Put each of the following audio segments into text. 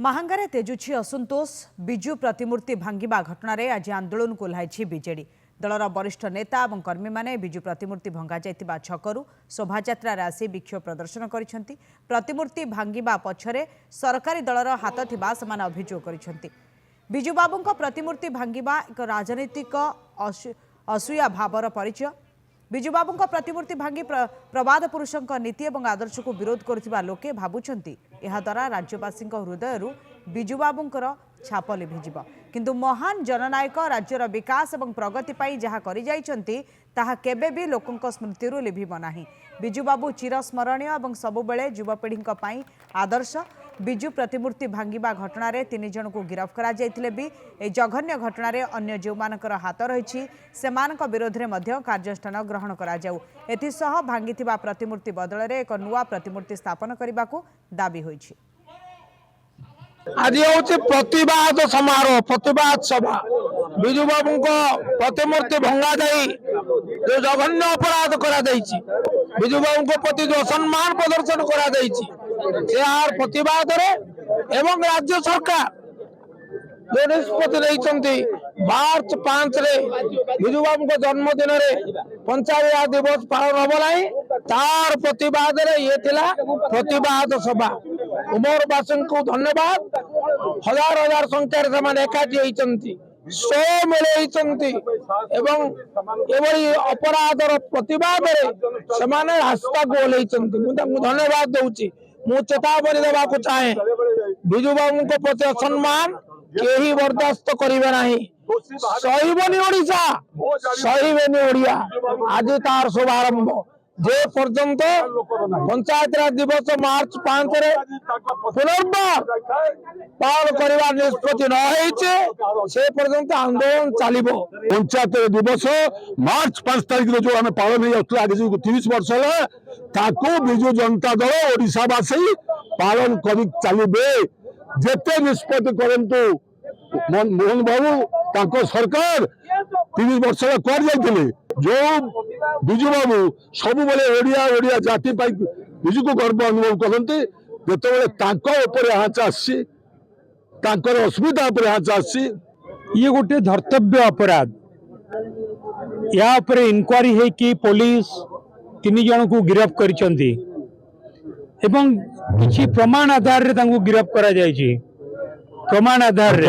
महांगारे तेजुछि असंतोष। विजु प्रतिमूर्ति भांगिबा घटना रे आज आंदोलन को ओह्लाइछि बीजेडी। दलर वरिष्ठ नेता और कर्मी माने विजु प्रतिमूर्ति भंगा जाइतिबा छकरू शोभायात्रा आसी विक्षोभ प्रदर्शन करिसेंति। प्रतिमूर्ति भांगिबा पछरे सरकारी दलर हाथ थिबा समान अभियोग करिसेंति। विजु बाबूंको प्रतिमूर्ति भांगिबा एक राजनीतिक असूया भावर परिचय। विजु बाबूंको प्रतिमूर्ति भांगी प्रबाद पुरुषों नीति और आदर्श को विरोध करुवा लोके भावुंट यह द्वारा राज्यवासी हृदय विजु बाबूंकर छाप लिभिजिब। किंतु महान जननायक राज्यर विकास और प्रगति पाई जहा करि जाइछंती ताहा केबे भी लोकंक स्मृतिरु लिभिब नाही। विजु बाबू चिरस्मरणीय और सबुबेले युवपीढ़ी पाई आदर्श। विजु प्रतिमूर्ति भांगिबा घटना रे 3 जन को गिरफ्त करा जायतिले भी ए जघन्य घटना रे अन्य जो मानकर हाथ रही सेमानक विरोध रे मध्य कार्यानुष्ठान ग्रहण करा जाऊ। एथिसह भांगिथिबा प्रतिमूर्ति बदल रे एक नुआ प्रतिमूर्ति स्थापन करने को दाबी होईछि। आज हूँ प्रतिवाद समारोह प्रतिवाद सभा। विजु बाबू को प्रतिमूर्ति भंगा जाई जो जघन्य अपराध करा विजु बाबू को प्रति जो सम्मान प्रदर्शन करा प्रतिवाद एवं राज्य सरकार जो निष्पत्ति नहीं मार्च 5 रे विजु बाबू को जन्मदिन पंचायत दिवस पालन हम ना तार प्रतिवाद ये प्रतिवाद सभा। उमरवासी को धन्यवाद। हजार हजार संख्यार एकाठी सो मिले अपराधर प्रतिवाद रास्ता को ओह्लैंती धन्यवाद दूची। मु चेतावनी देवा चाहे विजु बाबू को प्रति सम्मान केही बर्दाश्त करिवे नाही। सहीबनी ओडिशा सहीबेनी ओडिया। आज तार शुभारंभ जे पर्यंत पंचायत राज दिवस मार्च 5 रे पुनर्बार पालन करने निष्पत्ति न से पर्यंत आंदोलन चलिबो। पंचायत दिवस मार्च 5 तारिख जो आम पालन हो आज 30 वर्ष है ताको विजु जनता दल ओडिशावासी पालन कर चलिए। जेते निष्पत्ति करंतु मोहन बाबू ताको सरकार 30 वर्ष कर जाइए जो विजु बाबू सब बेले ओडिया ओडिया जाति पाई विजु को गर्व अनुभव करते जिते हाथ आसी असुविधा हाथ आसी ये गोटे धर्तव्य अपराध। या इनक्वारी है कि पुलिस 3 जन को गिरफ्त करिसेंती एवं किछि प्रमाण आधार रे तांको गिरफ्त करा जायछि। प्रमाण आधार रे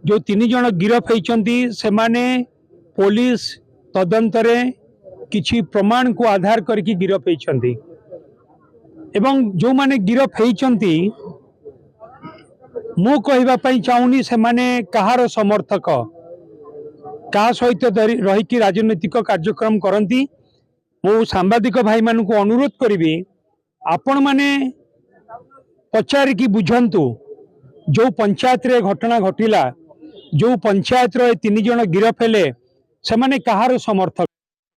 जो 3 जन गिरफ्त होइछंती से माने पुलिस तदंतरे किछि प्रमाण को आधार करके गिरफ्त होइछंती एवं जो माने गिरफ्त होइछंती मु कहबा पई चाहूनी से माने कहार समर्थक का सहित रही राजनीतिक कार्यक्रम करती। मु सांबादिक भाई मान को अनुरोध करी आपण माने पचारिकी बुझंतु जो पंचायत रे घटना घटिला जो पंचायत रे 3 जन गिरफ्त हेले से माने कहार समर्थक।